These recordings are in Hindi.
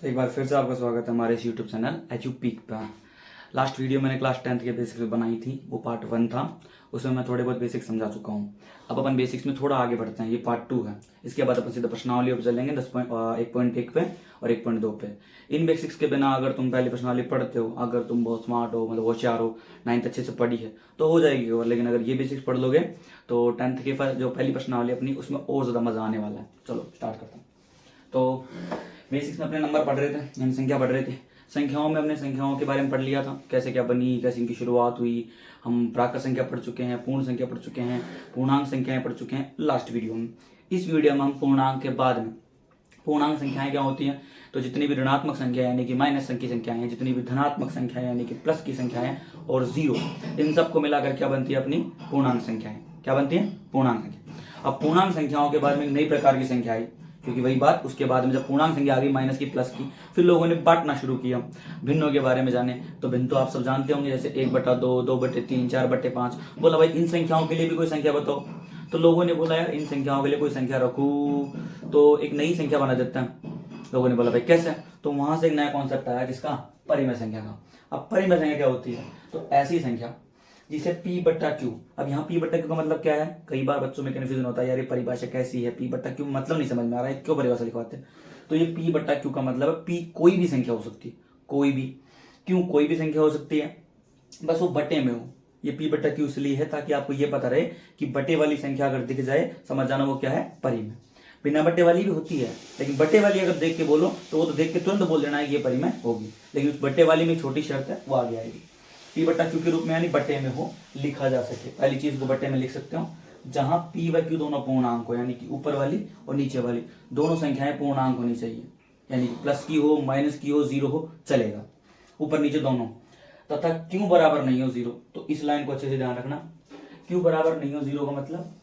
तो एक बार फिर से आपका स्वागत है हमारे इस यूट्यूब चैनल एचयू पीक पर। लास्ट वीडियो मैंने क्लास 10th के बेसिक्स बनाई थी, वो पार्ट 1 था। उसमें मैं थोड़े बहुत बेसिक्स समझा चुका हूँ। अब अपन बेसिक्स में थोड़ा आगे बढ़ते हैं, ये पार्ट 2 है। इसके बाद अपन सीधा प्रश्नावली पर चलेंगे 1.1 पे और 1.2 पे। इन बेसिक्स के बिना अगर तुम पहली प्रश्नावली पढ़ते हो, अगर तुम बहुत स्मार्ट हो, मतलब होशियार हो, 9th अच्छे से पढ़ी है तो हो जाएगी और। लेकिन अगर ये बेसिक्स पढ़ लोगे तो 10th की जो पहली प्रश्नावली अपनी, उसमें और ज़्यादा मजा आने वाला है। चलो स्टार्ट करता हूँ। तो बेसिक्स में अपने नंबर पढ़ रहे थे, यानी संख्या पढ़ रहे थे। संख्याओं में हमने संख्याओं के बारे में पढ़ लिया था, कैसे क्या बनी, कैसे इनकी शुरुआत हुई। हम प्राकृत संख्या पढ़ चुके हैं, पूर्ण संख्या पढ़ चुके हैं, पूर्णांक संख्याएं पढ़ चुके हैं लास्ट वीडियो में। इस वीडियो में हम पूर्णांक के बाद में, पूर्णांक संख्याएं क्या होती हैं, तो जितनी भी ऋणात्मक संख्या यानी कि माइनस की संख्याएं हैं, जितनी भी धनात्मक संख्या यानी कि प्लस की संख्याएं और जीरो, इन सबको मिलाकर क्या बनती है अपनी पूर्णांक संख्याएं। क्या बनती है? पूर्णांक संख्या। अब पूर्णांक संख्याओं के बाद में नई प्रकार की संख्या आई, क्योंकि वही बात उसके बाद में जब पूर्णांक संख्या आ गई माइनस की प्लस की, फिर लोगों ने बांटना शुरू किया। भिन्नों के बारे में जाने तो भिन्न तो आप सब जानते होंगे, जैसे 1/2, 2/3, 4/5। बोला भाई इन संख्याओं के लिए भी कोई संख्या बताओ। तो लोगों ने बोला यार इन संख्याओं के लिए कोई संख्या रखूं तो एक नई संख्या बना देते हैं। लोगों ने बोला भाई कैसे? तो वहां से एक नया कॉन्सेप्ट आया, किसका? परिमेय संख्या का। अब परिमेय संख्या क्या होती है? तो ऐसी संख्या जिसे P/Q। अब यहाँ P/Q का मतलब क्या है? कई बार बच्चों में कन्फ्यूजन होता है, यार ये परिभाषा कैसी है, P/Q मतलब नहीं समझ में आ रहा है, क्यों परिभाषा लिखवाते हैं। तो ये P/Q का मतलब है P कोई भी संख्या हो सकती है, कोई भी। क्यों कोई भी संख्या हो सकती है? बस वो बटे में हो। ये P/Q इसलिए है ताकि आपको ये पता रहे कि बटे वाली संख्या अगर दिख जाए, समझ जाना वो क्या है? परिमेय। बिना बटे वाली भी होती है, लेकिन बटे वाली अगर देख के बोलो तो वो तो देख के तुरंत बोल देना है कि ये परिमेय होगी। लेकिन उस बटे वाली में छोटी शर्त है, वो आगे आएगी। P/Q के रूप में यानी बटे में हो, लिखा जा सके। पहली चीज को बटे में लिख सकते हो, जहां P व Q दोनों पूर्णांक हो, यानी कि ऊपर वाली और नीचे वाली दोनों संख्याएं पूर्णांक होनी चाहिए। यानी प्लस की हो, माइनस की हो, जीरो हो, चलेगा, ऊपर नीचे दोनों। तथा Q बराबर नहीं हो जीरो। तो इस लाइन को अच्छे से ध्यान रखना, Q बराबर नहीं हो जीरो का मतलब,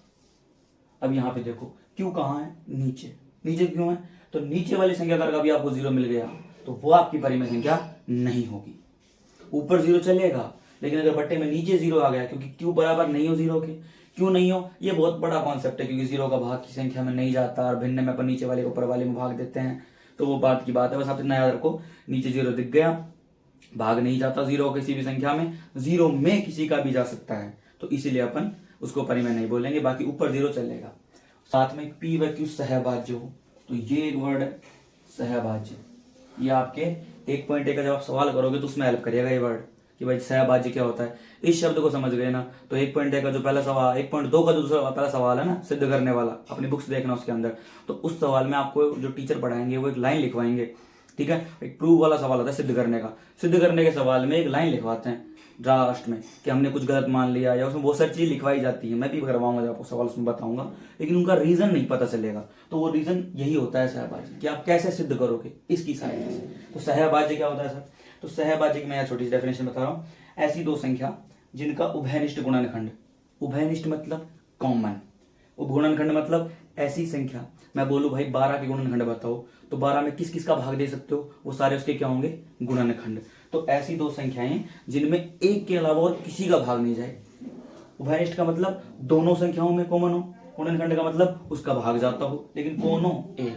अब यहाँ पे देखो Q कहाँ है? नीचे। नीचे क्यों है? तो नीचे वाली संख्या अगर कभी आपको जीरो मिल गया तो वो आपकी परिमेय संख्या नहीं होगी। ऊपर जीरो चलेगा, लेकिन अगर बट्टे में नीचे जीरो आ गया, क्योंकि Q बराबर नहीं हो जीरो के। क्यों नहीं हो? ये बहुत बड़ा कॉन्सेप्ट है, क्योंकि जीरो का भाग की संख्या में नहीं जाता और भिन्न में अपन नीचे वाले को ऊपर वाले में भाग देते हैं, तो वो बात की बात है। बस आप इतना याद रखो, नीचे जीरो दिख गया, भाग नहीं जाता जीरो किसी भी संख्या में, जीरो में किसी का भी जा सकता है, तो इसीलिए अपन उसको परिमेय नहीं बोलेंगे। बाकी ऊपर जीरो चलेगा। साथ में P व Q सहभाज्य हो, तो ये एक वर्ड है सहभाज्य। ये आपके 1.1 का जब आप सवाल करोगे तो उसमें हेल्प करेगा ये वर्ड कि भाई सहभाज्य क्या होता है। इस शब्द को समझ गए ना, तो 1.1 का जो पहला सवाल, 1.2 का जो दूसरा पहला सवाल है ना, सिद्ध करने वाला, अपनी बुक्स देखना उसके अंदर, तो उस सवाल में आपको जो टीचर पढ़ाएंगे वो एक लाइन लिखवाएंगे, ठीक है। एक प्रूव वाला सवाल होता है सिद्ध करने का। सिद्ध करने के सवाल में एक लाइन लिखवाते हैं लास्ट में कि हमने कुछ गलत मान लिया, या उसमें बहुत सारी चीजें लिखवाई जाती है। मैं भी करवाऊंगा जब आपको सवाल उसमें बताऊंगा, लेकिन उनका रीजन नहीं पता चलेगा। तो वो रीजन यही होता है सहभाज्य, कि आप कैसे सिद्ध करोगे इसकी सहायता से। तो सहभाज्य क्या होता है सर? तो सहभाज्य की मैं छोटी सी डेफिनेशन बता रहा हूँ। ऐसी दो संख्या जिनका उभयनिष्ठ गुणनखंड, उभयनिष्ठ मतलब कॉमन, उपगुणनखंड मतलब ऐसी संख्या, मैं बोलूं भाई 12 के गुणनखंड बताओ, तो 12 में किस किस का भाग दे सकते हो, वो सारे उसके क्या होंगे? गुणनखंड। तो ऐसी दो संख्याएं जिनमें एक के अलावा और किसी का भाग नहीं जाए। उभयनिष्ठ का मतलब दोनों संख्याओं में कॉमन हो, गुणनखंड का मतलब उसका भाग जाता हो, लेकिन दोनों एक।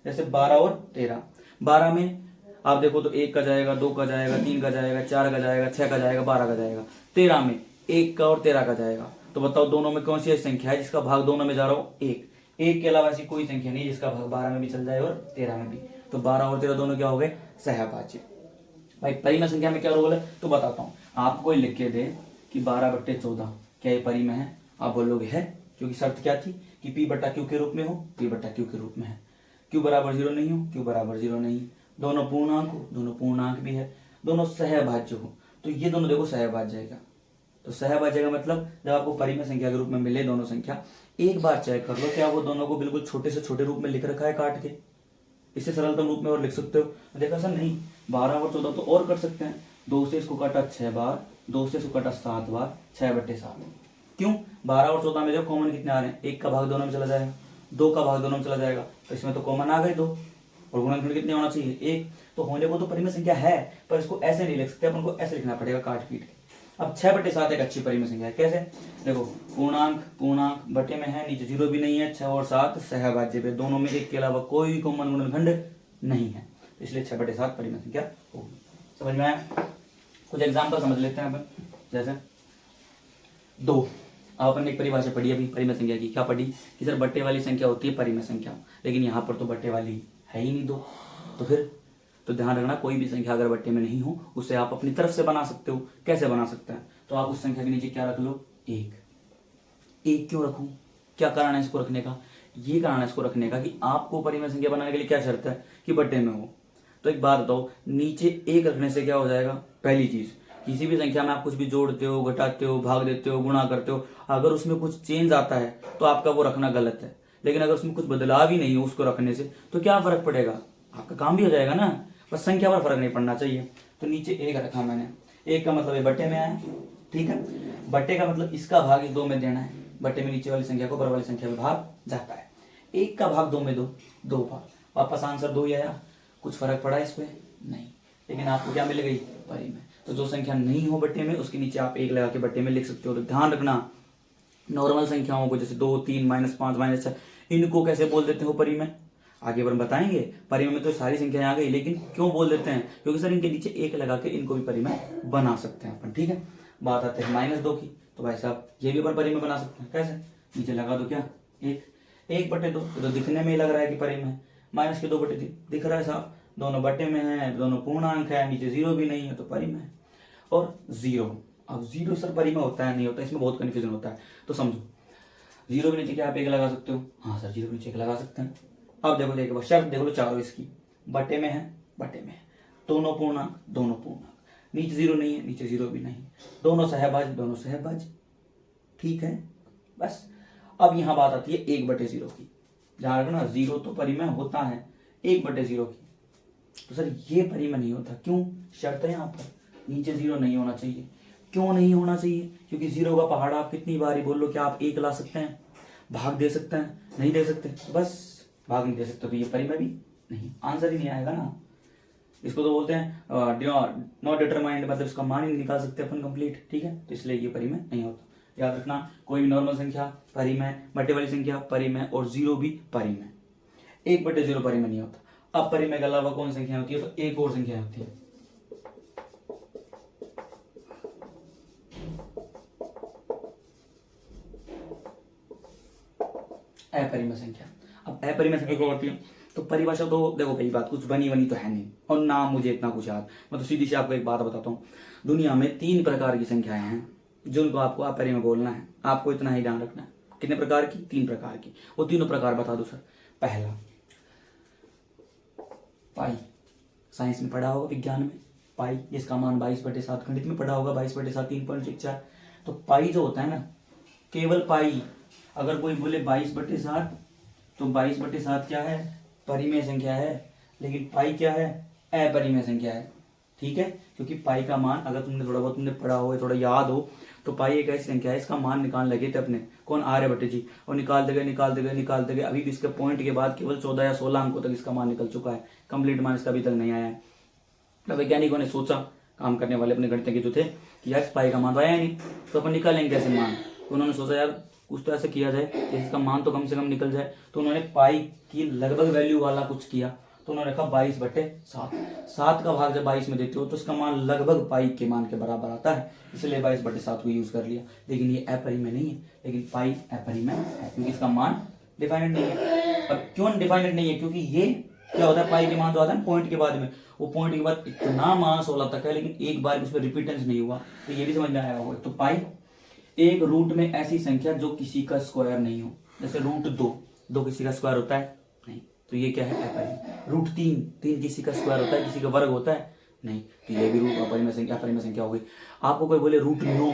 जैसे 12 और 13, 12 में आप देखो तो 1 का जाएगा, 2 का जाएगा, 3 का जाएगा, 4 का जाएगा, 6 का जाएगा, 12 का जाएगा। 13 में 1 का और 13 का जाएगा। तो बताओ दोनों में कौन सी ऐसी संख्या है जिसका भाग दोनों में जा रहा हो? एक। एक के अलावा ऐसी कोई संख्या नहीं जिसका भाग 12 में भी चल जाए और 13 में भी। तो 12 और 13 दोनों क्या हो गए? सहभाज्य। भाई परिमेय संख्या में क्या रोल है तो बताता हूँ। आपको लिख के दे कि 12/14 क्या ये परिमेय है? आप बोलोगे है, क्योंकि शर्त क्या थी कि P/Q के रूप में हो, P/Q के रूप में है। Q बराबर जीरो नहीं हो, Q बराबर जीरो नहीं। दोनों पूर्णांक हो, दोनों पूर्णांक भी है, दोनों सहभाज्य हो, तो ये दोनों देखो सहभाज्य है। तो सहभाज्य का मतलब जब आपको परिमेय संख्या के रूप में मिले दोनों संख्या, एक बार चेक कर लो क्या वो दोनों को बिल्कुल छोटे से छोटे रूप में लिख रखा है काट के। इससे सरलतम रूप में और लिख सकते हो। देखा सर नहीं, 12 और 14 तो और कर सकते हैं। 2 से इसको काटा 6 बार, 2 से इसको काटा 7 बार, 6/7। क्यों? 12 और 14 में जो कॉमन कितने आ रहे हैं? 1 का भाग दोनों में चला जाएगा, 2 का भाग दोनों में चला जाएगा, तो इसमें तो कॉमन आ गए 2, और गुणनखंड कितने होना चाहिए? 1। तो होने को तो परिमेय संख्या है, पर इसको ऐसे नहीं लिख सकते, अपन को ऐसे लिखना पड़ेगा काट पीट के। अब 6/7 एक अच्छी परिमेय संख्या है। कैसे? देखो पूर्णांक पूर्णांक बटे में है, नीचे जीरो भी नहीं है, 6 और 7 सहभाज्य पे, दोनों में एक के अलावा कोई कॉमन गुणनखंड नहीं है। तो इसलिए 6/7 परिमेय संख्या होगी। समझ में आया? कुछ एग्जाम्पल समझ लेते हैं अपन। जैसे 2, अब अपन ने एक परिभाषा पढ़ी अभी परिमेय संख्या की। क्या पढ़ी? कि सर बट्टे वाली संख्या होती है परिमेय संख्या, लेकिन यहाँ पर तो बट्टे वाली है ही नहीं 2। तो फिर तो ध्यान रखना, कोई भी संख्या अगर बट्टे में नहीं हो उसे आप अपनी तरफ से बना सकते हो। कैसे बना सकते हैं? तो आप उस संख्या के नीचे क्या रख लो? 1 क्यों रखूं? क्या कारण है इसको रखने का? ये कारण है इसको रखने का कि आपको परिमेय संख्या बनाने के लिए क्या शर्त है? कि बट्टे में हो। तो एक बात बताओ, नीचे 1 रखने से क्या हो जाएगा? पहली चीज, किसी भी संख्या में आप कुछ भी जोड़ते हो, घटाते हो, भाग देते हो, गुणा करते हो, अगर उसमें कुछ चेंज आता है तो आपका वो रखना गलत है। लेकिन अगर उसमें कुछ बदलाव ही नहीं हो उसको रखने से, तो क्या फर्क पड़ेगा? आपका काम भी हो जाएगा ना, बस संख्या पर फर्क नहीं पड़ना चाहिए। तो नीचे 1 रखा मैंने, 1 का मतलब ये बट्टे में आया, ठीक है। बट्टे का मतलब इसका भाग इस 2 में देना है। बट्टे में नीचे वाली संख्या को ऊपर वाली संख्या में भाग जाता है। 1 का भाग 2 में 2 भाग, वापस आंसर 2 ही आया। कुछ फर्क पड़ा इस पे? नहीं। लेकिन आपको क्या मिल गई? परिमेय। तो जो संख्या नहीं हो बट्टे में उसके नीचे आप 1 लगा के बट्टे में लिख सकते हो। तो ध्यान रखना, नॉर्मल संख्याओं को जैसे 2, 3, -5, -6 इनको कैसे बोल देते हो? परिमेय। आगे अपन बताएंगे। परिमेय में तो सारी संख्याएं आ गई, लेकिन क्यों बोल देते हैं? क्योंकि सर इनके नीचे 1 लगा के इनको भी परिमेय बना सकते हैं अपन, ठीक है। बात आते हैं -2 की। तो भाई साहब ये भी अपन परिमेय बना सकते हैं। कैसे? नीचे लगा दो क्या? 1/2। तो दिखने में ही लग रहा है कि परिमेय। माइनस के 2/3 दिख रहा है साहब, दोनों बट्टे में है, दोनों पूर्णांक है, नीचे 0 भी नहीं है, तो परिमेय है। और 0, अब 0 सर परिमेय होता है नहीं होता, इसमें बहुत कंफ्यूजन होता है। तो समझो, 0 के नीचे क्या आप 1 लगा सकते हो? हाँ सर 0 के नीचे 1 लगा सकते हैं। अब देखो एक बार शर्त देख लो, चारों इसकी बट्टे में है, बट्टे में है, दोनों पूर्णांक, दोनों पूर्णांक, नीचे 0 नहीं है, नीचे 0 भी नहीं, दोनों सहभाज्य, दोनों सहभाज्य, ठीक है। बस अब यहाँ बात आती है 1/0 की। ध्यान रखना, 0 तो परिमेय होता है 1/0 की। तो सर ये परिमेय नहीं होता, क्यों? शर्त है यहाँ पर, नीचे 0 नहीं होना चाहिए। क्यों नहीं होना चाहिए? क्योंकि 0 का पहाड़ आप कितनी बार ही बोल लो, क्या आप 1 ला सकते हैं? भाग दे सकते हैं? नहीं दे सकते। बस भाग नहीं दे सकते तो ये परिमेय भी नहीं, आंसर ही नहीं आएगा ना। इसको तो बोलते हैं नॉट डिटरमाइंड, मतलब इसका मान ही नहीं निकाल सकते अपन कंप्लीट, ठीक है। तो इसलिए ये परिमेय नहीं होता। याद रखना, कोई भी नॉर्मल संख्या परिमेय, बट्टे वाली संख्या परिमेय, और 0 भी परिमेय। 1/0 परिमेय नहीं होता। अब परिमेय के अलावा कौन संख्या होती है? तो एक और संख्या होती है, अपरिमेय संख्या। अब अपरिमेय संख्या क्या होती है? तो परिभाषा तो देखो भाई, बात कुछ बनी तो है नहीं, और ना मुझे इतना कुछ याद। मैं तो सीधी सी आपको एक बात बताता हूँ, दुनिया में 3 प्रकार की संख्याएं हैं जिनको आपको अपरिमेय बोलना है। आपको इतना ही ध्यान रखना है। कितने प्रकार की? 3 प्रकार की। वो तीनों प्रकार बता दो सर। पहला पाई, साइंस में पढ़ा होगा, विज्ञान में पाई, जिसका मान 22/7, गणित में पढ़ा होगा 22/7 3.64। तो पाई जो होता है ना, केवल पाई, अगर कोई बोले 22/7 तो 22/7 क्या है? परिमेय संख्या है। लेकिन पाई क्या है? अपरिमेय संख्या है, ठीक है। क्योंकि पाई का मान, अगर तुमने थोड़ा बहुत तुमने पढ़ा हो, थोड़ा याद हो, तो पाई एक ऐसी संख्या है, इसका मान निकालने लगे थे अपने, कौन? आर्यभट्ट जी, और निकालते गए। अभी भी इसके पॉइंट के बाद केवल 14 या 16 अंकों तक इसका मान निकल चुका है। कंप्लीट मान इसका अभी तक नहीं आया है। तो वैज्ञानिकों ने सोचा, काम करने वाले अपने गणितज्ञ जो थे, कि यार पाई का मान तो आया नहीं, तो अपन निकालेंगे कैसे मान? तो उन्होंने सोचा यार कुछ तो ऐसा किया जाए कि इसका मान तो कम से कम निकल जाए। तो उन्होंने पाई की लगभग वैल्यू वाला कुछ किया। तो उन्होंने रखा 22/7। 7 का भाग जब 22 में देते हो तो इसका मान लगभग पाई के मान के बराबर आता है, इसलिए 22/7 को यूज कर लिया। लेकिन ये अपरिमेय नहीं है, लेकिन पाई अपरिमेय है, क्योंकि इसका मान डिफाइनेट नहीं है। अब क्यों डिफाइनेट नहीं है? क्योंकि ये क्या होता है, पाई के मान जो आता है पॉइंट के बाद में, वो पॉइंट के बाद इतना मान 16 तक है, लेकिन एक बार उसमें रिपीटेंस नहीं हुआ। तो ये भी समझ में आया होगा। तो पाई एक रूट में ऐसी संख्या जो किसी का स्क्वायर नहीं हो, जैसे √2 किसी का स्क्वायर होता है? नहीं, तो ये क्या है? अपरिमेय। √3 किसी का स्क्वायर होता है? किसी का वर्ग होता है? नहीं, तो ये भी रूट अपरिमेय संख्या हो गई। आपको कोई बोले √9,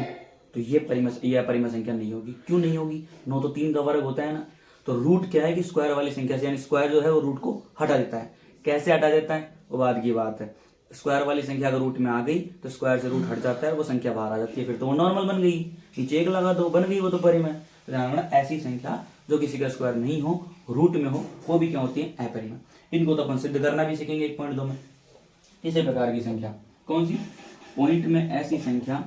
तो ये अपरिमेय संख्या नहीं होगी। क्यों नहीं होगी? 9 तो 3 का वर्ग होता है ना। तो रूट क्या है कि स्क्वायर वाली संख्या से, यानी स्क्वायर जो है वो रूट को हटा देता है। कैसे हटा देता है वो बाद की बात है। स्क्वायर वाली संख्या अगर रूट में आ गई तो स्क्वायर से रूट हट जाता है, वो संख्या बाहर आ जाती है, फिर तो वो नॉर्मल बन गई। नीचे 1 लगा दो, बन गई वो तो परिमेय। ध्यान रखना, ऐसी संख्या जो किसी का स्क्वायर नहीं हो, रूट में हो, वो भी क्या होती है? अपरिमेय। इनको तो अपन सिद्ध करना भी सीखेंगे 1.2 में। इसी प्रकार की संख्या कौन सी? पॉइंट में ऐसी संख्या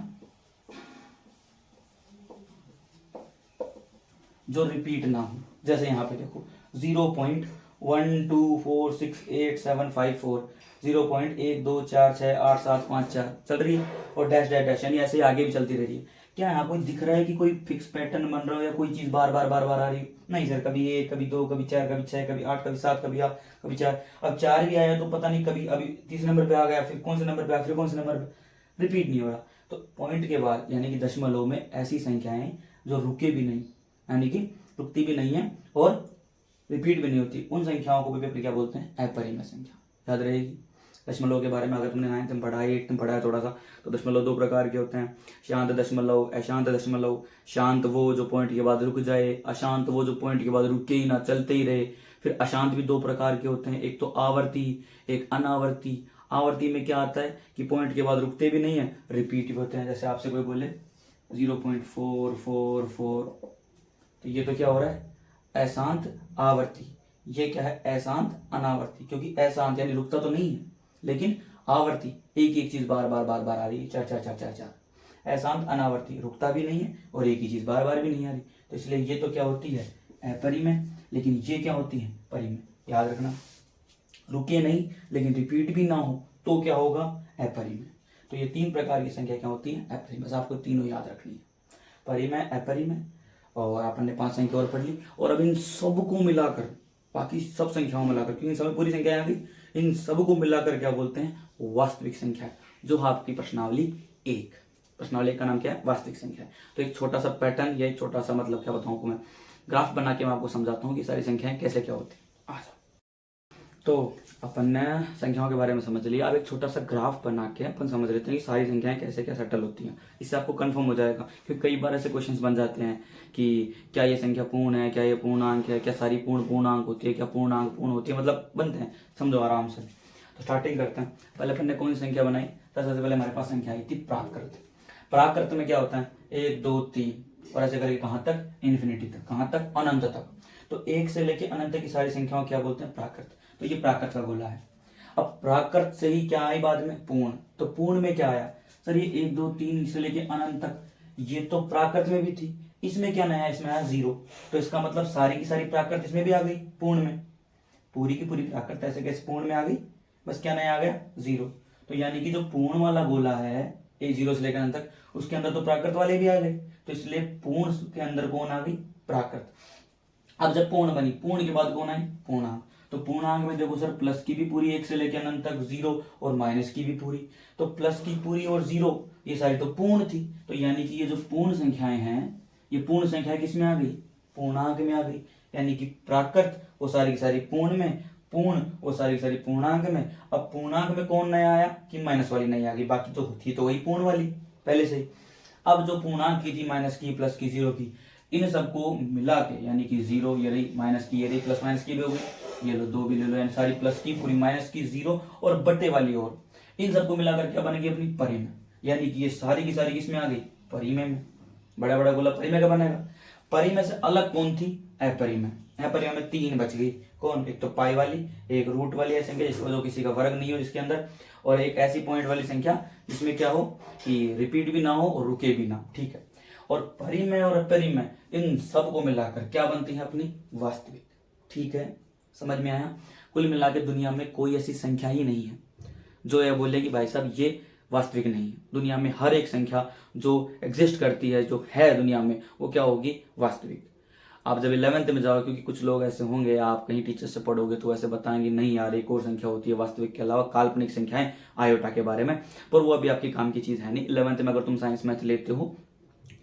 जो रिपीट ना हो। जैसे यहाँ पे देखो 0.1 1246875 0.12468754 चल रही है, और डैश डैश डैश, यानी ऐसे ही आगे भी चलती रह रही है। क्या यहाँ कोई दिख रहा है कि कोई फिक्स पैटर्न बन रहा हो या कोई चीज बार बार बार बार आ रही है? नहीं सर, कभी 1, कभी 2, कभी 4, कभी 6, कभी 8, कभी 7, कभी 8, कभी 4। अब 4 भी आया तो पता नहीं कभी अभी तीसरे नंबर पे आ गया, फिर कौन से नंबर पे आया, फिर कौन से नंबर पे, रिपीट नहीं हो रहा। तो पॉइंट के बाद यानी कि दशमलव में ऐसी संख्याएं जो रुके भी नहीं, यानी कि रुकती भी नहीं है और रिपीट भी नहीं होती, उन संख्याओं को भी क्या बोलते हैं? अपरिमेय संख्या। याद रहेगी। दशमलव के बारे में अगर तुमने 9th में पढ़ा है, 8th में पढ़ा है थोड़ा सा, तो दशमलव 2 प्रकार के होते हैं, शांत दशमलव, अशांत दशमलव। शांत वो जो पॉइंट के बाद रुक जाए, अशांत वो जो पॉइंट के बाद रुके ही ना, चलते ही रहे। फिर अशांत भी 2 प्रकार के होते हैं, एक तो आवर्ती, एक अनावर्ती। आवर्ती में क्या आता है कि पॉइंट के बाद रुकते भी नहीं है, रिपीट भी होते हैं। जैसे आपसे कोई बोले 0.444, तो ये तो क्या हो रहा है? अशांत आवर्ती। ये क्या है? अशांत अनावर्ती। क्योंकि अशांत यानी रुकता तो नहीं है, लेकिन आवर्ती एक एक चीज बार बार बार बार आ रही है, 4 4 4 4 4। अशांत अनावर्ती रुकता भी नहीं है और एक ही चीज बार बार भी नहीं आ रही, तो इसलिए ये तो क्या होती है? अपरिमेय। लेकिन ये क्या होती है? परिमेय। याद रखना, रुके नहीं लेकिन रिपीट भी ना हो तो क्या होगा? अपरिमेय। तो ये 3 प्रकार की संख्या क्या होती है? अपरिमेय। बस आपको तीनों याद रखनी है, परिमेय, अपरिमेय, और आपने 5 संख्या और पढ़ ली। और अब इन सबको मिलाकर, बाकी सब संख्याओं मिलाकर, क्योंकि इन सब पूरी संख्या आ गई, इन सबको मिलाकर क्या बोलते हैं? वास्तविक संख्या, जो आपकी प्रश्नावली 1। प्रश्नावली 1 का नाम क्या है? वास्तविक संख्या। तो एक छोटा सा पैटर्न या एक छोटा सा मतलब क्या बताऊं आपको, मैं ग्राफ बना के मैं आपको समझाता हूँ कि सारी संख्याएं कैसे क्या होती है। आ जाओ। तो अपन ने संख्याओं के बारे में समझ लिया, अब एक छोटा सा ग्राफ बना के अपन समझ लेते हैं कि सारी संख्याएं कैसे क्या सेटल होती हैं। इससे आपको कंफर्म हो जाएगा, क्योंकि कई बार ऐसे क्वेश्चंस बन जाते हैं कि क्या ये संख्या पूर्ण है, क्या ये पूर्णांक है, क्या सारी पूर्णांक होती है, क्या पूर्णांक पूर्ण होती है, मतलब बनते हैं। समझो आराम से। तो स्टार्टिंग करते हैं। पहले अपन ने कौन सी संख्या बनाई? तो सबसे पहले हमारे पास संख्या आई थी प्राकृत। प्राकृत में क्या होता है? 1 2 3 और ऐसे करके कहां तक? इन्फिनिटी तक। कहां तक? अनंत तक। तो 1 से लेके अनंत तक की सारी संख्याओं क्या बोलते हैं? प्राकृत। तो ये प्राकृत का गोला है। अब प्राकृत से ही क्या आई बाद में? पूर्ण। तो पूर्ण में क्या आया? सर ये 1 2 3 से लेके अनंत तक, ये तो प्राकृत में भी थी, इसमें क्या नया? इसमें आया 0। तो इसका मतलब सारी की सारी प्राकृत इसमें भी आ गई पूर्ण में। पूरी की पूरी प्राकृत ऐसे कैसे पूर्ण में आ गई? बस क्या नया आ गया? 0। तो यानी कि जो पूर्ण वाला गोला है 0 से लेकर अनंत तक, उसके अंदर तो प्राकृत वाले भी आ गए, तो इसलिए पूर्ण के अंदर कौन आ गई? प्राकृत। अब जब पूर्ण बनी, पूर्ण के बाद कौन आई? पूर्णांक। तो पूर्णांक में देखो सर, प्लस की भी पूरी 1 से लेकर अनंत तक 0 और माइनस की भी पूरी। तो प्लस की पूरी और 0 ये सारी तो पूर्ण थी। तो यानी कि ये जो पूर्ण संख्याएं हैं, ये पूर्ण संख्या किस में आ गई? पूर्णांक में आ गई। यानी कि प्राकृत वो सारी की सारी पूर्ण में, पूर्ण वो सारी की सारी पूर्णांक में। अब पूर्णांक में कौन नया आया? कि माइनस वाली नहीं आ गई, बाकी तो थी तो वही पूर्ण वाली पहले से ही। अब जो पूर्णांक की थी, माइनस की, प्लस की, 0 की, इन सबको मिला के, यानी कि 0 ये रही, माइनस की ये रही, प्लस माइनस की भी हो गई, ये लो 2 भी ले लो, यानी सारी प्लस की, पूरी माइनस की, 0 और बट्टे वाली, और इन सबको मिलाकर क्या बनेगी? अपनी परिमेय। यानी कि ये सारी की सारी किसमें आ गई? परिमेय में। बड़ा बड़ा गोला परिमेय का बनेगा। परिमेय से अलग कौन थी? अपरिमेय। अपरिमेय में 3 बच गई। कौन? एक तो पाई वाली, एक रूट वाली ऐसी संख्या जिसको जो किसी का वर्ग नहीं हो जिसके अंदर, और एक ऐसी पॉइंट वाली संख्या जिसमें क्या हो कि रिपीट भी ना हो और रुके भी ना। ठीक है। और परिमेय और अपरिमेय इन सब को मिलाकर क्या बनती है? अपनी वास्तविक। ठीक है, समझ में आया? कुल मिला के दुनिया में कोई ऐसी संख्या ही नहीं है जो ये बोले कि भाई साहब ये वास्तविक नहीं है। दुनिया में हर एक संख्या जो एग्जिस्ट करती है, जो है दुनिया में, वो क्या होगी? वास्तविक। आप जब 11th में जाओ, क्योंकि कुछ लोग ऐसे होंगे, आप कहीं टीचर से पढ़ोगे तो ऐसे बताएंगे नहीं यार एक और संख्या होती है वास्तविक के अलावा, काल्पनिक संख्याएं, आयोटा के बारे में, पर वो अभी आपकी काम की चीज है नहीं। 11th में अगर तुम साइंस मैथ लेते हो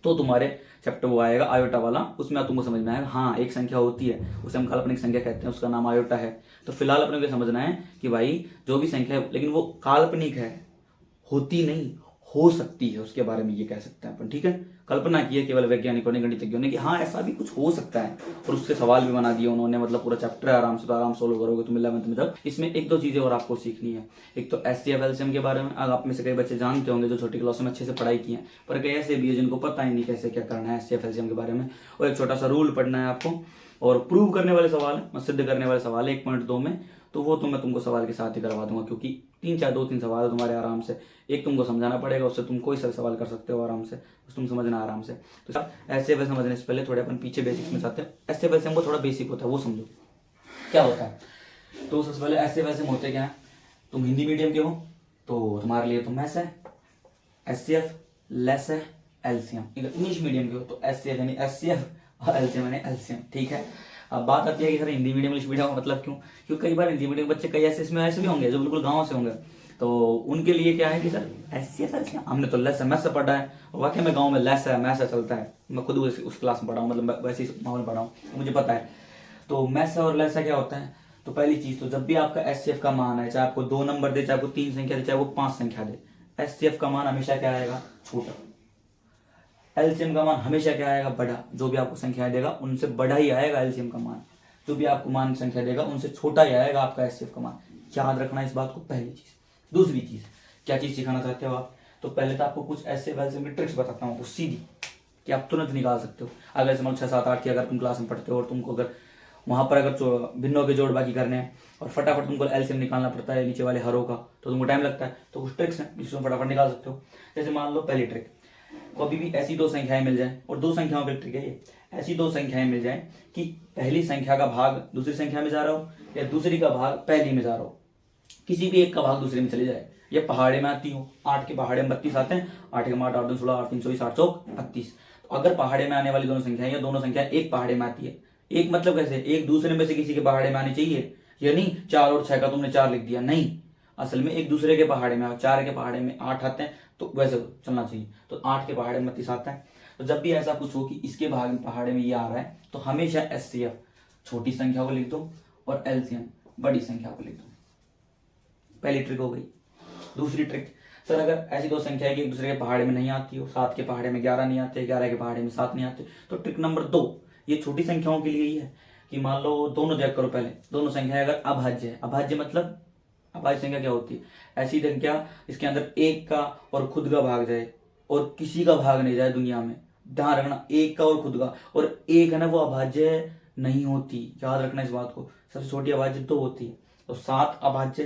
तो तुम्हारे चैप्टर वो आएगा आयोटा वाला, उसमें तुमको समझ में आएगा हाँ एक संख्या होती है, उसे हम काल्पनिक संख्या कहते हैं, उसका नाम आयोटा है। तो फिलहाल अपने को समझना है कि भाई जो भी संख्या है, लेकिन वो काल्पनिक है, होती नहीं, हो सकती है, उसके बारे में ये कह सकते हैं अपन। ठीक है, कल्पना की है केवल वैज्ञानिकों ने, गणितज्ञों ने, कि हाँ ऐसा भी कुछ हो सकता है, और उससे सवाल भी बना दिए उन्होंने, मतलब पूरा चैप्टर है, आराम से तो आराम सोल्व करोगे तुम 11th में। जब इसमें 1 2 चीजें और आपको सीखनी है। एक तो एचसीएफ एलसीएम के बारे में, अगर आप में से कई बच्चे जानते होंगे जो छोटी क्लासों में अच्छे से पढ़ाई की है, पर कई ऐसे भी है जिनको पता ही नहीं कैसे क्या करना है एचसीएफ एलसीएम के बारे में। और एक छोटा सा रूल पढ़ना है आपको, और प्रूव करने वाले सवाल है, सिद्ध करने वाले सवाल है 1.2 में, तो वो तो मैं तुमको सवाल के साथ ही करवा दूंगा, क्योंकि 2-3 सवाल तुम्हारे आराम से, एक तुमको समझाना पड़ेगा, उससे तुम कोई सा सवाल कर सकते हो आराम से, बस तुम समझना आराम से। तो ऐसे वैसे समझने से पहले थोड़े अपन पीछे बेसिक्स में जाते हैं। ऐसे वैसे हमको थोड़ा बेसिक होता है, वो समझो क्या होता है। तो सबसे पहले ऐसे वैसे होते क्या है, तुम हिंदी मीडियम के हो तो तुम्हारे लिए तो मैथ्स है, SCF, लेस है, एलसीएम। इंग्लिश मीडियम के हो तो SCF यानी SCF और एलसीएम यानी एलसीएम, ठीक है। अब बात आती है कि sir Hindi medium English medium का मतलब क्यों, क्योंकि कई बार हिंदी मीडियम बच्चे कई ऐसे इसमें ऐसे भी होंगे जो बिल्कुल गाँव से होंगे, तो उनके लिए क्या है कि सर SCF एलसीएम, हमने तो लेस है मैथ्स से पढ़ा है, और वाकई में गाँव में लेस है मैथ्स से चलता है, मैं खुद उस क्लास में पढ़ा हूँ, मतलब वैसे ही माहौल में पढ़ा हूँ तो मुझे पता है। तो मैथ्स और लेस क्या होता है, तो पहली चीज तो जब भी आपका SCF का मान है, चाहे आपको 2 नंबर दे, चाहे आपको 3 संख्या दे, चाहे वो 5 संख्या दे, SCF का मान हमेशा क्या आएगा, छोटा। एलसीएम का मान हमेशा क्या आएगा, बड़ा। जो भी आपको संख्या देगा उनसे बड़ा ही आएगा एलसीएम का मान, जो भी आपको मान संख्या देगा उनसे छोटा ही आएगा आपका SCF का मान। याद रखना इस बात को, पहली चीज। दूसरी चीज, क्या चीज सिखाना चाहते हो आप, तो पहले तो आपको कुछ ऐसे वैसे की ट्रिक्स बताता हूँ सीधी, कि आप तुरंत निकाल सकते हो। अगर समझ 6, 7, 8 की अगर तुम क्लास में पढ़ते हो और तुमको अगर वहां पर अगर भिन्नों के जोड़ बाकी करने हैं और फटाफट तुमको एलसीएम निकालना पड़ता है नीचे वाले हरों का, तो तुमको टाइम लगता है, तो कुछ ट्रिक्स हैं जिसमें फटाफट निकाल सकते हो। जैसे मान लो पहली ट्रिक, कभी भी ऐसी 2 संख्याएं मिल जाए, और 2 संख्याओं की ट्रिक है ये, ऐसी 2 संख्याएं मिल जाए कि पहली संख्या का भाग दूसरी संख्या में जा रहा हो, या दूसरी का भाग पहली में जा रहा हो, किसी भी एक का भाग दूसरे में चले जाए, ये पहाड़े में आती हो। 8 के पहाड़े में 32 आते हैं, 8 के 8, 8 2 16, 8 3 24, 8 चौक 32। तो अगर पहाड़े में आने वाली दोनों संख्याएं, या दोनों संख्याएं एक पहाड़े में आती है, एक मतलब कैसे, एक दूसरे में से किसी के पहाड़े में आनी चाहिए, ये नहीं 4 और 6 का तुमने 4 लिख दिया, नहीं, असल में एक दूसरे के पहाड़े में, 4 के पहाड़े में 8 आते हैं, तो वैसे चलना चाहिए। तो 8 के पहाड़े में 32 आता है। तो जब भी ऐसा कुछ हो कि इसके भाग पहाड़े में ये आ रहा है, तो हमेशा SCF छोटी संख्या को लिख दो और LCM बड़ी संख्या को लिख दो। पहली ट्रिक हो गई। दूसरी ट्रिक, सर अगर ऐसी 2 संख्याएं कि एक दूसरे के पहाड़े में नहीं आती हो, 7 के पहाड़े में 11 नहीं आते, 11 के पहाड़े में 7 नहीं आते, तो ट्रिक नंबर 2, ये छोटी संख्याओं के लिए ही है, कि मान लो दोनों चेक करो पहले, दोनों संख्याएं अगर अभाज्य है, अभाज्य मतलब अभाज्य संख्या क्या होती है, ऐसी संख्या इसके अंदर एक का और खुद का भाग जाए और किसी का भाग नहीं जाए दुनिया में। ध्यान रखना, एक का और खुद का, और एक है ना वो अभाज्य नहीं होती, याद रखना इस बात को। सबसे छोटी अभाज्य 2 होती है, तो 7 अभाज्य,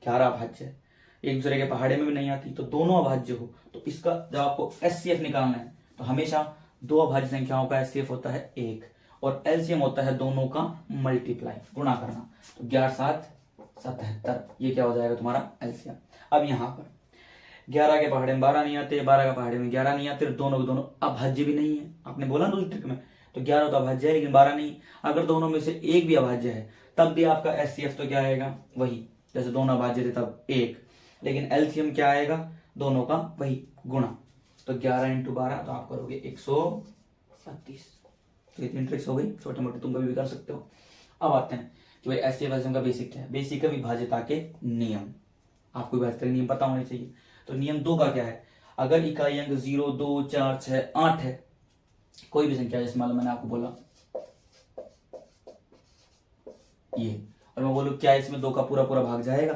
11 अभाज्य, एक दूसरे के पहाड़े में भी नहीं आती, तो दोनों अभाज्य हो, तो इसका जब आपको SCF निकालना है, तो हमेशा 2 अभाज्य संख्याओं का SCF होता है 1, और LCM होता है दोनों का मल्टीप्लाई, गुणा करना। तो 11 7 77, ये क्या हो जाएगा तुम्हारा LCM। अब यहाँ पर 11 के पहाड़े में 12 नहीं आते, 12 के पहाड़े में 11 नहीं आते, दोनों के दोनों अभाज्य भी नहीं है, आपने बोला दूसरी ट्रिक में, तो 11 तो अभाज्य है लेकिन 12 नहीं। अगर दोनों में से एक भी अभाज्य है, तब भी आपका SCF तो क्या आएगा, वही, जैसे दोनों अभाज्य थे तब 1, लेकिन LCM क्या आएगा, दोनों का वही गुणा। तो 11 × 12, तो आप करोगे 132। तो ये 3 ट्रिक्स हो गई, छोटे मोटे तुम कभी भी कर सकते हो। अब आते हैं कि भाई SCF LCM का बेसिक क्या है। बेसिक है विभाज्यता के नियम, आपको विभाज्यता के नियम पता होने चाहिए। तो नियम 2 का क्या है, अगर इकाई अंक 0 2 4 6 8 है, कोई भी संख्या, जैसे मान लो मैंने आपको बोला ये, और मैं बोलूं क्या इसमें 2 का पूरा पूरा भाग जाएगा,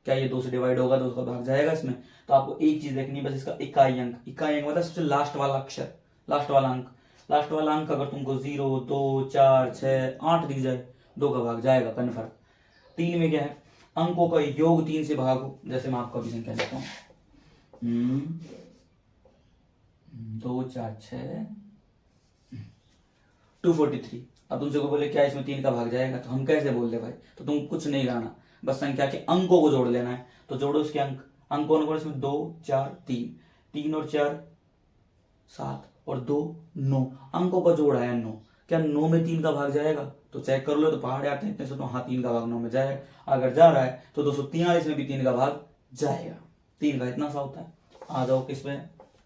क्या ये 2 से डिवाइड होगा, 2 का भाग जाएगा इसमें, तो आपको एक चीज देखनी है बस, इसका इकाई अंक। इकाई अंक मतलब सबसे लास्ट वाला अक्षर, लास्ट वाला अंक। लास्ट वाला अंक अगर तुमको 0 2 4 6 8 दिख जाए, 2 का भाग जाएगा कन्फर्म। 3 में क्या है, अंकों का योग 3 से भाग हो, जैसे मैं आपको अभी संख्या देता हूँ 2 4 6 243। अब तुमसे को बोले क्या इसमें 3 का भाग जाएगा, तो हम कैसे बोल दे भाई, तो तुम कुछ नहीं करना, बस संख्या के अंकों को जोड़ लेना है। तो जोड़ो इसके अंक, अंक कौन कौन, इसमें 2 4 3, 3 और 4 7 और 2 9, अंकों का जोड़ है 9। क्या 9 में 3 का भाग जाएगा, तो चेक कर लो, तो पहाड़ आते हैं इतने से, तो हाँ 3 का भाग 9 में जाएगा। अगर जा रहा है तो 243 में भी 3 का भाग जाएगा, 3 का इतना सा होता है। आ जाओ किस पे,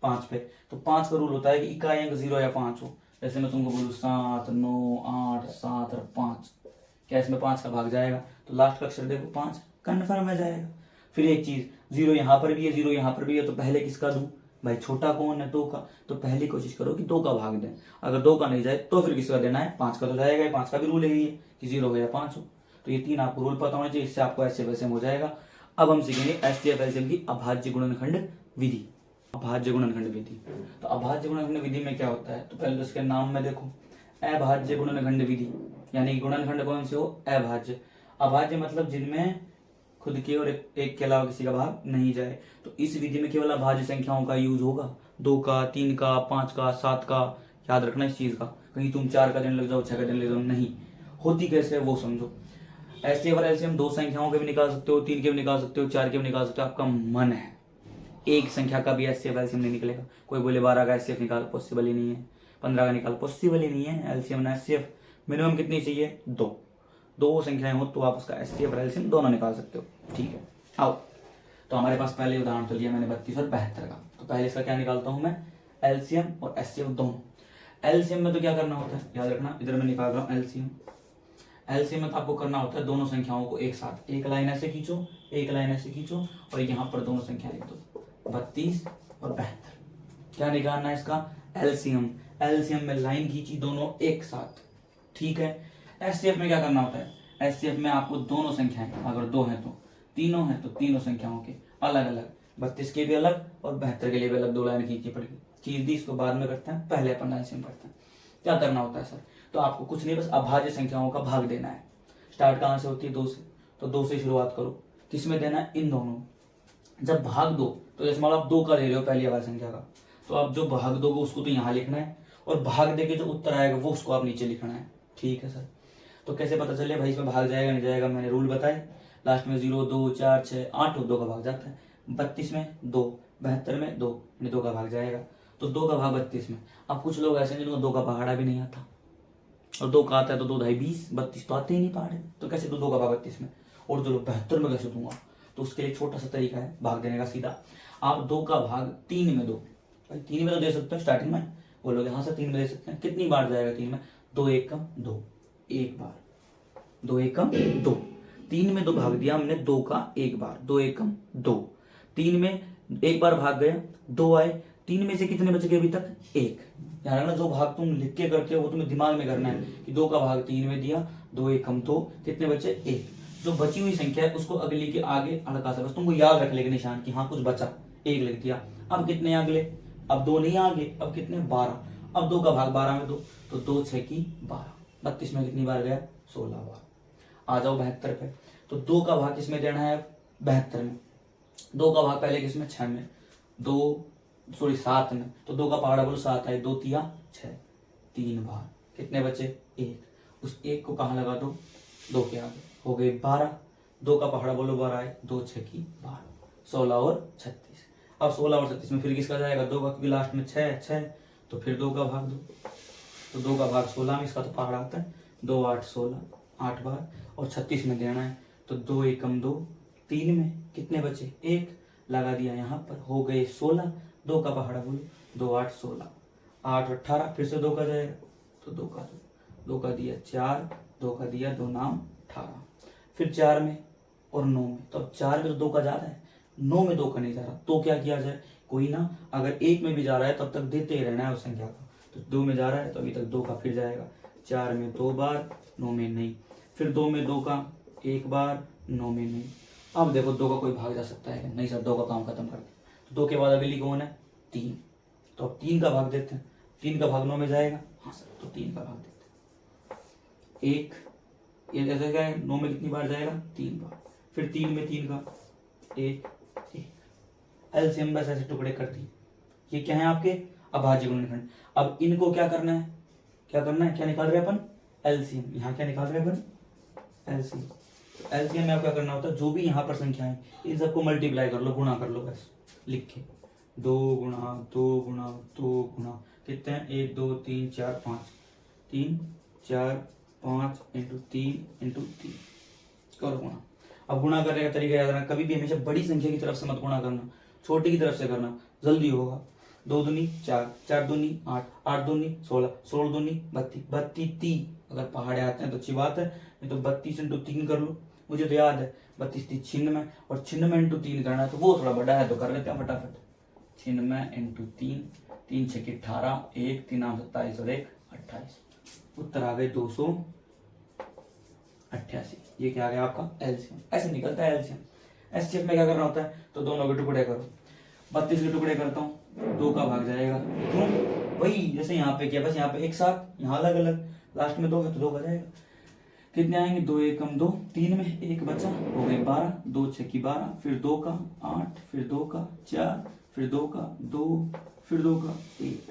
5 पे। तो 5 का रूल होता है कि इकाई अंक 0 या 5 हो। जैसे मैं तुमको बोलूँ 7 9 8 7 और 5, क्या इसमें 5 का भाग जाएगा, तो लास्ट का अक्षर देखो 5, कन्फर्म है जाएगा। फिर एक चीज, 0 यहाँ पर भी है, 0 यहाँ पर भी है, तो पहले किसका दूं भाई, छोटा कौन है 2 का, तो पहले कोशिश करो कि 2 का भाग दें। अगर 2 का नहीं जाए तो फिर किसका देना है, 5 का तो जाएगा, 5 का भी रूल है ये कि 0 हो या 5 हो। तो ये 3 आपको रूल पता होना चाहिए, इससे आपको ऐसे वैसे हो जाएगा। अब हम सीखेंगे SCF LCM की अभाज्य गुणनखंड विधि। अभाज्य गुणनखंड विधि, तो अभाज्य गुणनखंड विधि में क्या होता है, तो पहले तो इसके नाम में देखो, अभाज्य गुणनखंड विधि, यानी गुणनखंड कौन से हो, अभाज्य। अभाज्य मतलब जिनमें खुद के और एक के अलावा किसी का भाग नहीं जाए। तो इस विधि में केवल अभाज्य संख्याओं का यूज होगा, 2 का 3 का 5 का 7 का, याद रखना इस चीज का। कहीं तुम 4 का देने लग जाओ, 6 का देने लग जाओ, नहीं। होती कैसे है वो समझो। एचसीएफ और एलसीएम दो संख्याओं के भी निकाल सकते हो, 3 के भी निकाल सकते हो, 4 के भी निकाल सकते हो, आपका मन है। एक संख्या का भी एचसीएफ एलसीएम नहीं निकलेगा। कोई बोले 12 का एचसीएफ निकाल, पॉसिबल ही नहीं है। 15 का निकाल, पॉसिबल ही नहीं है। एलसीएम ना एचसीएफ मिनिमम कितनी चाहिए? 2। 2 संख्याएं हो तो आप उसका एचसीएफ और एलसीएम दोनों निकाल सकते हो। ठीक है, आओ। तो हमारे पास पहले उदाहरण तो लिया मैंने 32 और 72 का। तो पहले इसका क्या निकालता हूं मैं? एलसीएम और एचसीएफ दोनों। एलसीएम में तो क्या करना होता है, याद रखना, इधर मैं निकाल रहा हूँ एलसीएम। एलसीएम में तो आपको करना होता है दोनों संख्याओं को एक साथ, एक लाइन ऐसे खींचो, एक लाइन ऐसे खींचो, और यहाँ पर दोनों संख्या लिख दो, 32 और 72। क्या निकालना है इसका? एलसीएम। एलसीएम में लाइन खींची दोनों एक साथ, ठीक है। एचसीएफ में क्या करना होता है? एचसीएफ में आपको दोनों संख्याएं, अगर 2 हैं तो, तीनों हैं तो तीनों संख्याओं के अलग अलग, 32 के भी अलग और 72 के लिए भी अलग 2 लाइन खींचनी पड़ेगी। चीज दी इसको बाद में करते हैं, पहले अपन एलसीएम करते हैं। क्या करना होता है सर? तो आपको कुछ नहीं, बस अभाज्य संख्याओं का भाग देना है। स्टार्ट कहाँ से होती है? 2 से। तो 2 से शुरुआत करो। किसमें देना है? इन दोनों। जब भाग दो तो जैसे मान लो आप 2 का ले रहे हो पहली अभाज्य संख्या का, तो आप जो भाग दोगे उसको तो यहाँ लिखना है, और भाग दे के जो उत्तर आएगा वो उसको आप नीचे लिखना है। ठीक है सर। तो कैसे पता चले भाई इसमें भाग जाएगा नहीं जाएगा? मैंने रूल बताए, लास्ट में 0, 2, 4, 6, 8 2 का भाग जाता है। 32 में 2, 72 में 2, 2 का भाग जाएगा। तो 2 का भाग 32 में। अब कुछ लोग ऐसे जिनको 2 का पहाड़ा भी नहीं आता, और 2 का आता है तो 2 ढाई 20, 32 तो आते ही नहीं पहाड़े, तो कैसे 2 का भाग 32 में? और जो 72 में कैसे दूंगा? तो उसके लिए छोटा सा तरीका है भाग देने का सीधा। आप 2 का भाग 3 में दो। भाई 3 में तो दे सकते हो स्टार्टिंग में, बोलोगे हाँ सर 3 में दे सकते हैं। कितनी बार जाएगा 3 में? 2 1 2, एक बार। 2 1 2, 3 में 2 भाग दिया हमने 2 का एक बार, 2 1 2। 3 में एक बार भाग गया, 2 आए, 3 में से कितने बच गए अभी तक? 1। ध्यान रखना, जो भाग तुम लिख के करते हो वो तुम्हें दिमाग में करना है कि 2 का भाग 3 में दिया, 2 1 2, कितने बचे? 1। जो बची हुई संख्या है उसको अगली के आगे अड़का सा, बस तुमको याद रख लेगा निशान कि हाँ कुछ बचा, 1 लिख दिया। अब कितने अगले? अब 2 नहीं आगे, अब कितने? 12। अब 2 का भाग 12 में दो, तो 2 6 की 12। 32 में कितनी बार गया? 16 बार। आ जाओ 72 पे। तो 2 का भाग किसमें देना है? 72 में। 2 का भाग पहले किसमें? 6 में। 7 में। तो 2 का पहाड़ा बोलो 7 है, 2 तिया 6, 3 बार। कितने बचे? 1। उस 1 को कहाँ लगा दो? 2 के आगे, हो गए 12। 2 का पहाड़ा बोलो 12 है, 2 6 की 12, 16 और 36। अब 16 और 36 में फिर किसका जाएगा? 2 का, क्योंकि लास्ट में 6, तो फिर 2 का भाग दो। तो 2 का भाग 16 में, इसका तो पहाड़ा आता है 2 8 16, 8 बार। और 36 में देना है, तो 2 1 2, 3 में कितने बचे? 1 लगा दिया यहाँ पर, हो गए 16। 2 का पहाड़ा बोलो 2 8 16, 8 18, फिर से 2 का जाएगा, तो 2 का दिया 4, 2 का दिया 2 नाम 18, फिर 4 में और 9 में। तो अब 4 में तो 2 का जा रहा है, 9 में 2 का नहीं जा रहा, तो क्या किया जाए? कोई ना, अगर 1 में भी जा रहा है तब तक देते ही रहना है उस संख्या का। तो 2 में जा रहा है तो अभी तक 2 का फिर जाएगा, 4 में 2 बार, 9 में नहीं, फिर 2 में 2 का 1 बार, 9 में नहीं। अब देखो 2 का कोई भाग जा सकता है? नहीं सर, 2 का काम खत्म कर दिया। तो 2 के बाद अगली कौन है? 3। तो अब 3 का भाग देते हैं। 3 का भाग 9 में जाएगा, हाँ सर, तो 3 का भाग देते हैं। 1, ये कैसे क्या है? 9 में कितनी बार जाएगा? 3 बार। फिर 3 में 3 का 1 1। एलसीएम बस ऐसे टुकड़े कर दिए। ये क्या है आपके? अभाज्य गुणनखंड। अब इनको क्या करना है? क्या करना है? क्या निकाल रहे हैं अपन? एलसीएम। यहाँ क्या निकाल रहे हैं अपन? एलसीएम। एलसीएम में आप क्या करना होता है? जो भी यहाँ पर संख्या है इन सबको मल्टीप्लाई कर लो, गुणा कर लो, बस लिख के 2 गुणा 2 गुणा 2 गुणा कितने हैं? 1 2 3 4 5, 3 4 5 इंटू 3 इंटू 3 करो गुणा। अब गुणा करने का तरीका याद रखना, कभी भी हमेशा बड़ी संख्या की तरफ से मत गुणा करना, छोटी की तरफ से करना, जल्दी होगा। 2 दूनी 4, 4 दूनी 8, 8 दूनी 16, 16 दूनी 32, 32 30। अगर पहाड़े आते हैं तो अच्छी बात है, नहीं तो 32 इंटू 3 कर लो। मुझे तो याद है 32 30 96, और 96 इंटू 3 करना है तो वो थोड़ा बड़ा है, तो कर लेते हैं फटाफट। 96 इंटू 3, 3 6 की 18, 1 3 27 और 1 28। उत्तर आ गए 288। ये क्या आ गया आपका? एलसीएम। ऐसे निकलता है एलसीएम। एचसीएफ में क्या करना होता है? तो दोनों के टुकड़े करो। 32 के टुकड़े करता हूँ, 2 का भाग जाएगा। क्यों? वही जैसे यहाँ पे किया, बस यहाँ पे एक साथ, यहाँ अलग अलग, लास्ट में 2 है तो 2 का जाएगा। कितने आएंगे? 2 1 2, 3 में 1 बचा, हो गए 12, 2 6 की 12, फिर 2 का 8, फिर 2 का 4, फिर 2 का 2, फिर 2 का 1।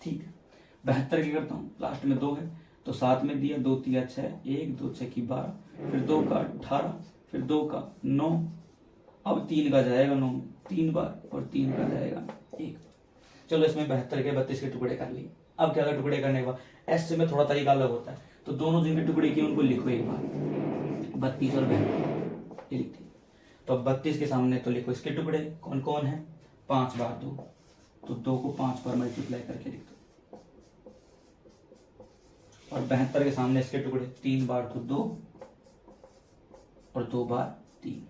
ठीक है। 72 की करता हूँ, लास्ट में 2 है, तो 7 में दिया, 2 तिया 6, 1 2 6 की 12, फिर 2 का 18, फिर 2 का 9, अब 3 का जाएगा 9 में 3 बार और 3 का जाएगा 1। चलो इसमें 72 के 32 के टुकड़े कर लिए। अब क्या टुकड़े करने के बाद एस में थोड़ा तरीका अलग होता है, तो दोनों जिनके टुकड़े किए उनको लिखो एक बार, 32 और 72 ये लिख दिए। तो अब 32 के सामने तो लिखो इसके टुकड़े कौन कौन है, 5 बार 2, तो 2 को 5 बार मल्टीप्लाई करके लिख दो। और 72 के सामने इसके टुकड़े 3 बार तो 2 और 2 बार 3।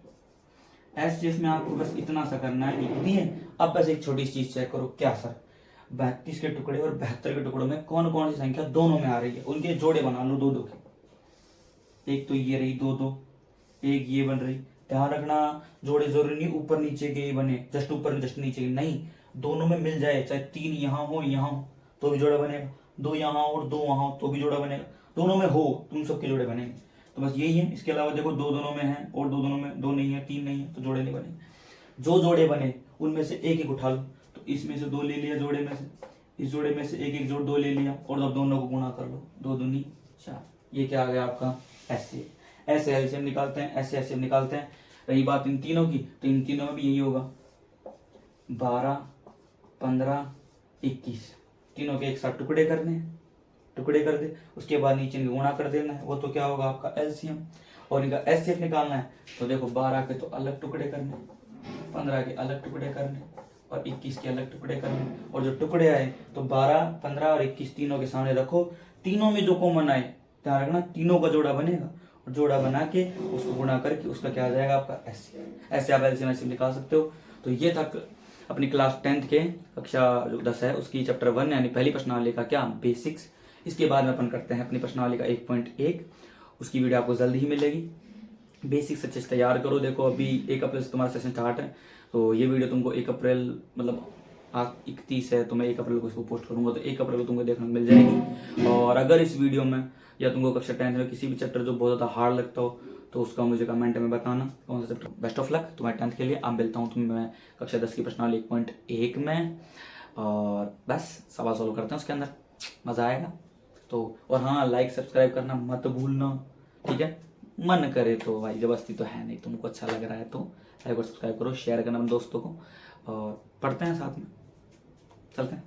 ऐसे इसमें आपको बस इतना सा करना है, लिख दिए। अब बस एक छोटी चीज चेक करो, क्या सर 32 के टुकड़े और 72 के टुकड़ों में कौन कौन सी संख्या दोनों में आ रही है, उनके जोड़े बना लो 2 2 के। एक तो ये रही 2 2, एक ये बन रही। ध्यान रखना जोड़े जरूरी नहीं ऊपर नीचे के बने, जस्ट ऊपर जस्ट नीचे के नहीं, दोनों में मिल जाए, चाहे 3 यहाँ हो यहाँ हो तो भी जोड़ा बनेगा, 2 यहाँ और 2 वहां हो तो भी जोड़ा बनेगा, दोनों में हो तुम सबके जोड़े बनेंगे। तो बस यही है। इसके अलावा देखो 2 दोनों में है और 2 दोनों में 2 नहीं है 3 नहीं है तो जोड़े नहीं बने। जो जोड़े बने उनमें से एक एक उठा लो, तो इसमें से 2 ले लिया जोड़े में से, इस जोड़े में से एक एक जोड़ 2 ले लिया और अब दोनों को गुणा कर लो, 2 दूनी 4। ये क्या आ गया आपका ऐसे। ऐसे एलसीएम निकालते हैं, ऐसे एलसीएम निकालते हैं। रही बात इन तीनों की, तो इन तीनों में भी यही होगा, 12 15 21 तीनों के एक साथ टुकड़े करने, टुकड़े कर दे, उसके बाद नीचे इनका गुणा कर देना है, वो तो क्या होगा आपका एलसीएम। और इनका एचसीएफ निकालना है, तो देखो 12 के तो अलग टुकड़े करने, 15 के अलग टुकड़े करने और 21 के अलग टुकड़े करने। और जो टुकड़े आए तो 12 15 और 21 तीनों के सामने रखो, तीनों में जो कॉमन आए ध्यान रखना तीनों का जोड़ा बनेगा, और जोड़ा बना के उसको गुणा करके उसका क्या आ जाएगा आपका एचसीएफ। ऐसे आप एलसीएम निकाल सकते हो। तो ये था अपनी क्लास 10th के कक्षा जो 10 है उसकी चैप्टर 1 यानी पहली प्रश्नावली का क्या बेसिक्स। इसके बाद में अपन करते हैं अपनी प्रश्नावली का 1.1, उसकी वीडियो आपको जल्दी ही मिलेगी। बेसिक्स अच्छे से तैयार करो। देखो अभी 1 अप्रैल से तुम्हारा सेशन स्टार्ट है, तो ये वीडियो तुमको 1 अप्रैल मतलब आज 31 है तो मैं 1 अप्रैल को इसको पोस्ट करूंगा, तो 1 अप्रैल को तुमको देखने को मिल जाएगी। और अगर इस वीडियो में या तुमको कक्षा 10 में किसी भी चैप्टर जो बहुत ज़्यादा हार्ड लगता हो तो उसका मुझे कमेंट में बताना कौन सा चैप्टर। बेस्ट ऑफ लक तुम्हारे 10th के लिए। अब मिलता हूँ तुम्हें मैं कक्षा 10 की प्रश्नावली 1.1 में, और बस सवाल सॉल्व करते हैं उसके अंदर, मज़ा आएगा। तो और हाँ लाइक सब्सक्राइब करना मत भूलना, ठीक है। मन करे तो भाई, जबरदस्ती तो है नहीं, तुमको अच्छा लग रहा है तो लाइक और सब्सक्राइब करो, शेयर करना अपने दोस्तों को, और पढ़ते हैं साथ में, चलते हैं।